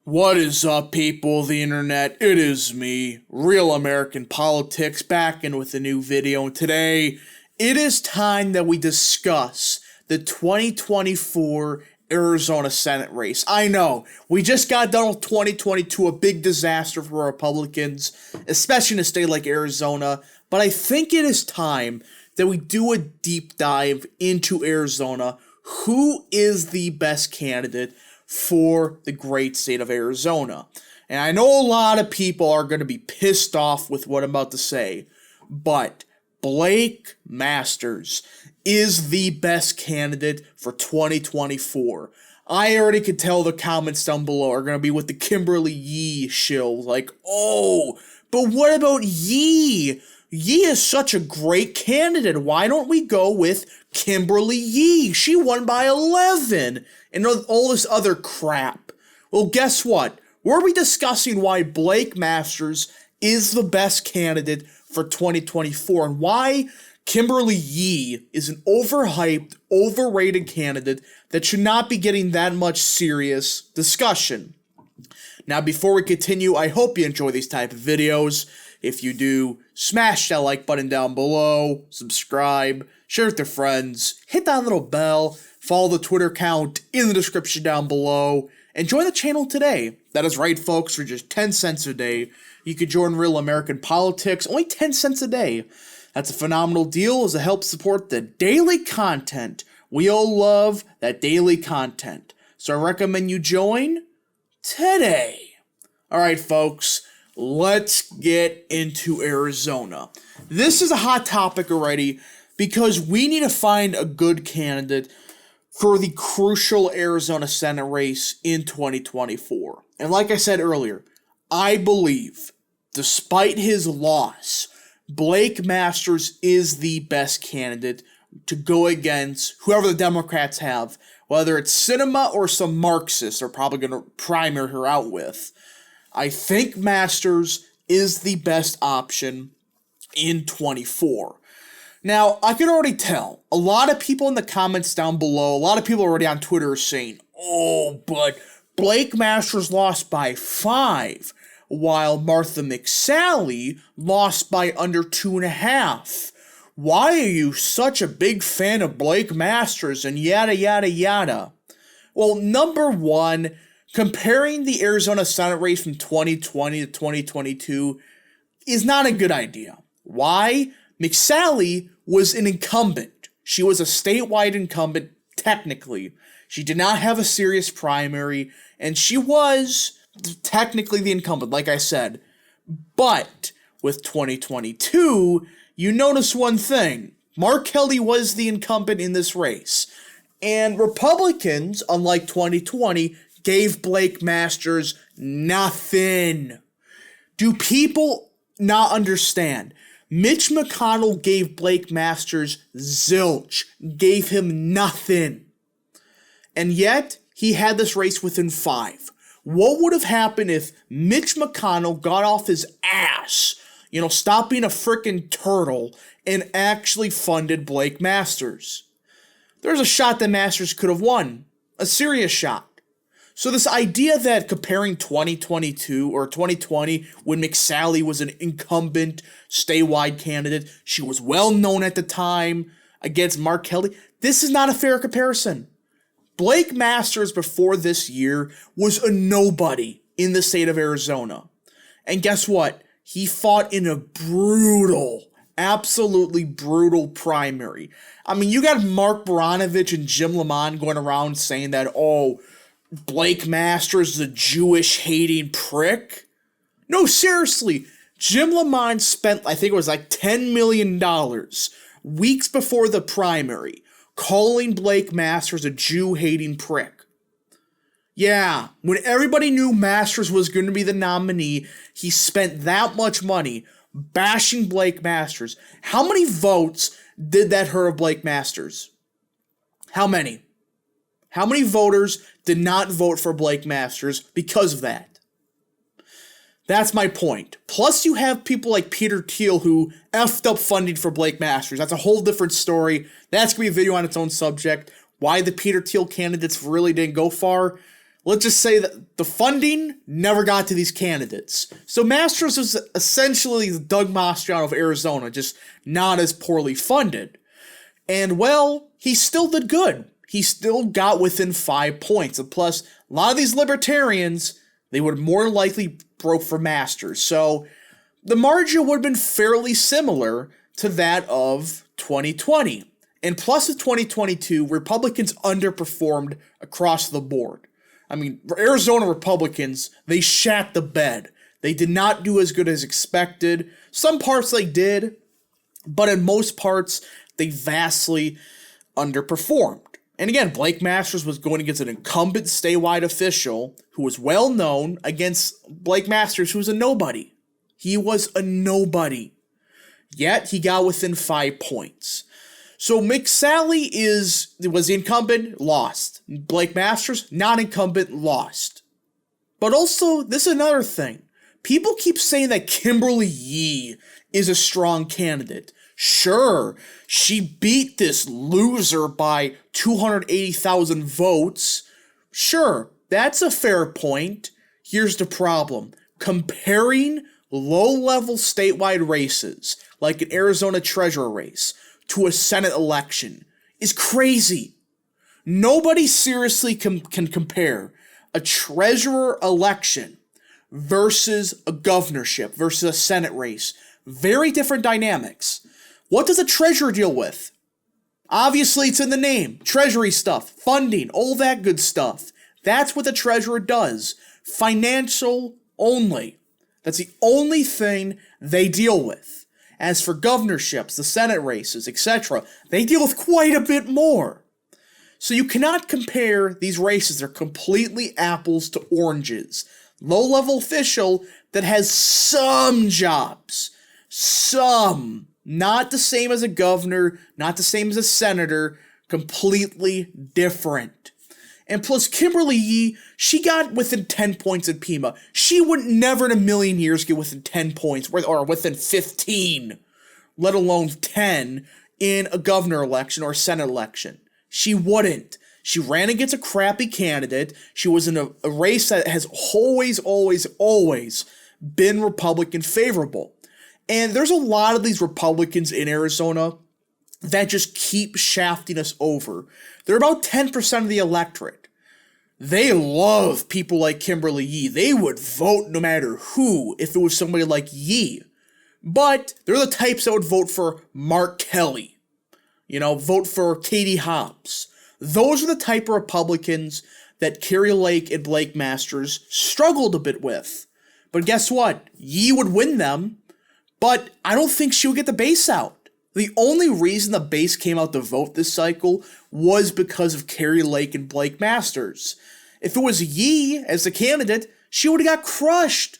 What is up, people of the internet? It is me, Real American Politics, back in with a new video. And today, it is time that we discuss the 2024 Arizona Senate race. I know, we just got done with 2022, a big disaster for Republicans, especially in a state like Arizona. But I think it is time that we do a deep dive into Arizona. Who is the best candidate for the great state of Arizona? And I know a lot of people are going to be pissed off with what I'm about to say, but Blake Masters is the best candidate for 2024. I already could tell the comments down below are going to be with the Kimberly Yee shill. Like, oh, but what about Yee? Yee is such a great candidate. Why don't we go with Kimberly Yee? She won by 11. And all this other crap. Well, guess what? We'll be discussing why Blake Masters is the best candidate for 2024 and why Kimberly Yee is an overhyped, overrated candidate that should not be getting that much serious discussion. Now, before we continue, I hope you enjoy these type of videos. If you do, smash that like button down below, subscribe, share with your friends, hit that little bell, follow the Twitter account in the description down below, and join the channel today. That is right, folks, for just 10 cents a day, you can join Real American Politics, only 10 cents a day. That's a phenomenal deal as it helps support the daily content. We all love that daily content. So I recommend you join today. Alright, folks, let's get into Arizona. This is a hot topic already because we need to find a good candidate for the crucial Arizona Senate race in 2024. And like I said earlier, I believe, despite his loss, Blake Masters is the best candidate to go against whoever the Democrats have, whether it's Sinema or some Marxists are probably going to primary her out with. I think Masters is the best option in 24. Now, I can already tell, a lot of people in the comments down below, a lot of people already on Twitter are saying, oh, but Blake Masters lost by 5, while Martha McSally lost by under 2.5. Why are you such a big fan of Blake Masters and yada yada yada? Well, number one, comparing the Arizona Senate race from 2020 to 2022 is not a good idea. Why? McSally was an incumbent. She was a statewide incumbent, technically. She did not have a serious primary, and she was technically the incumbent, like I said. But with 2022, you notice one thing. Mark Kelly was the incumbent in this race. And Republicans, unlike 2020, gave Blake Masters nothing. Do people not understand? Mitch McConnell gave Blake Masters zilch, gave him nothing. And yet, he had this race within 5. What would have happened if Mitch McConnell got off his ass, stopped being a frickin' turtle, and actually funded Blake Masters? There's a shot that Masters could have won. A serious shot. So this idea that comparing 2022 or 2020 when McSally was an incumbent statewide candidate, she was well known at the time, against Mark Kelly, this is not a fair comparison. Blake Masters before this year was a nobody in the state of Arizona. And guess what? He fought in a brutal, absolutely brutal primary. I mean, you got Mark Baranovich and Jim Lamont going around saying that, oh, Blake Masters is a Jewish-hating prick? No, seriously. Jim Lamont spent, I think it was like $10 million weeks before the primary calling Blake Masters a Jew-hating prick. Yeah, when everybody knew Masters was going to be the nominee, he spent that much money bashing Blake Masters. How many votes did that hurt Blake Masters? How many? How many voters did not vote for Blake Masters because of that? That's my point. Plus, you have people like Peter Thiel who effed up funding for Blake Masters. That's a whole different story. That's going to be a video on its own subject. Why the Peter Thiel candidates really didn't go far. let's just say that the funding never got to these candidates. So Masters was essentially the Doug Mastriano of Arizona, just not as poorly funded. And well, he still did good. He still got within 5 points. And plus, a lot of these libertarians, they would more likely vote for Masters. So the margin would have been fairly similar to that of 2020. And plus of 2022, Republicans underperformed across the board. I mean, Arizona Republicans, they shat the bed. They did not do as good as expected. Some parts they did, but in most parts, they vastly underperformed. And again, Blake Masters was going against an incumbent statewide official who was well known against Blake Masters, who was a nobody. He was a nobody. Yet, he got within 5 points. So McSally was the incumbent, lost. Blake Masters, non-incumbent, lost. But also, this is another thing. People keep saying that Kimberly Yee is a strong candidate. Sure, she beat this loser by 280,000 votes. Sure, that's a fair point. Here's the problem. Comparing low-level statewide races, like an Arizona treasurer race, to a Senate election is crazy. Nobody seriously can compare a treasurer election versus a governorship versus a Senate race. Very different dynamics. What does a treasurer deal with? Obviously, it's in the name. Treasury stuff, funding, all that good stuff. That's what the treasurer does. Financial only. That's the only thing they deal with. As for governorships, the Senate races, etc., they deal with quite a bit more. So you cannot compare these races. They're completely apples to oranges. Low-level official that has some jobs. Some. Not the same as a governor, not the same as a senator, completely different. And plus, Kimberly Yee, she got within 10 points in Pima. She would never in a million years get within 10 points, or within 15, let alone 10, in a governor election or a Senate election. She wouldn't. She ran against a crappy candidate. She was in a race that has always been Republican favorable. And there's a lot of these Republicans in Arizona that just keep shafting us over. They're about 10% of the electorate. They love people like Kimberly Yee. They would vote no matter who if it was somebody like Yee. But they're the types that would vote for Mark Kelly. Vote for Katie Hobbs. Those are the type of Republicans that Kari Lake and Blake Masters struggled a bit with. But guess what? Yee would win them. But I don't think she would get the base out. The only reason the base came out to vote this cycle was because of Kari Lake and Blake Masters. If it was Yee as the candidate, she would have got crushed.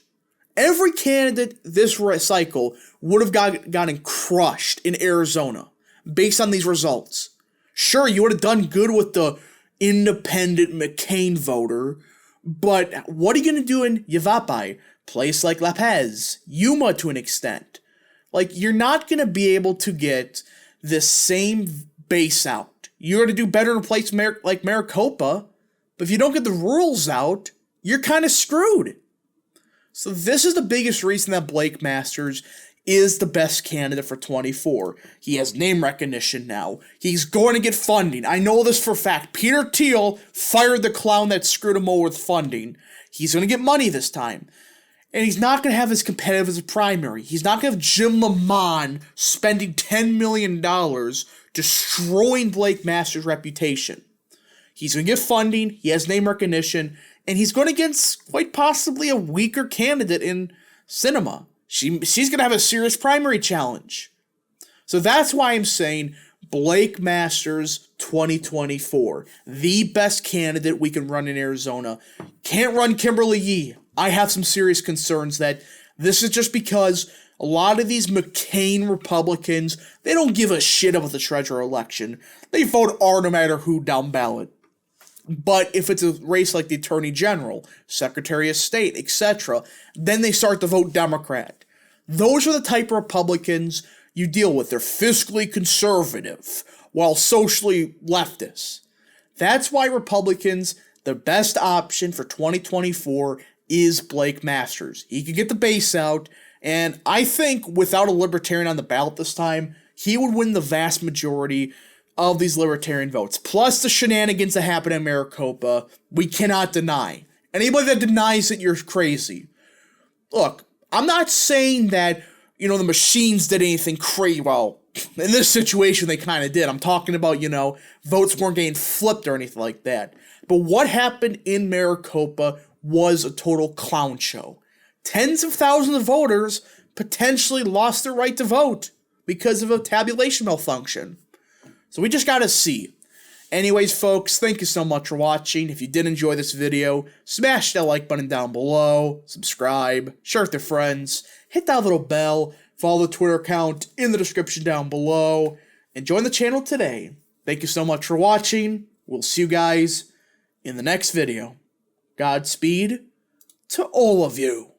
Every candidate this cycle would have gotten crushed in Arizona based on these results. Sure, you would have done good with the independent McCain voter, but what are you going to do in Yavapai? Place like La Paz, Yuma to an extent. You're not going to be able to get the same base out. You're going to do better in a place like Maricopa, but if you don't get the rules out, you're kind of screwed. So this is the biggest reason that Blake Masters is the best candidate for 24. He has name recognition now. He's going to get funding. I know this for a fact. Peter Thiel fired the clown that screwed him over with funding. He's going to get money this time. And he's not going to have as competitive as a primary. He's not going to have Jim Lamont spending $10 million destroying Blake Masters' reputation. He's going to get funding, he has name recognition, and he's going against quite possibly a weaker candidate in Sinema. She's going to have a serious primary challenge. So that's why I'm saying Blake Masters 2024. The best candidate we can run in Arizona. Can't run Kimberly Yee. I have some serious concerns that this is just because a lot of these McCain Republicans, they don't give a shit about the treasurer election. They vote R no matter who down ballot. But if it's a race like the Attorney General, Secretary of State, etc., then they start to vote Democrat. Those are the type of Republicans you deal with. They're fiscally conservative, while socially leftist. That's why Republicans, the best option for 2024 is Blake Masters. He could get the base out, and I think without a Libertarian on the ballot this time, he would win the vast majority of these Libertarian votes. Plus the shenanigans that happen in Maricopa, we cannot deny. Anybody that denies it, you're crazy. Look, I'm not saying that, the machines did anything crazy. Well, in this situation, they kind of did. I'm talking about, votes weren't getting flipped or anything like that. But what happened in Maricopa was a total clown show. Tens of thousands of voters potentially lost their right to vote because of a tabulation malfunction. So we just gotta see. Anyways, folks, thank you so much for watching. If you did enjoy this video, smash that like button down below, subscribe, share with your friends, hit that little bell, follow the Twitter account in the description down below, and join the channel today. Thank you so much for watching. We'll see you guys in the next video. Godspeed to all of you.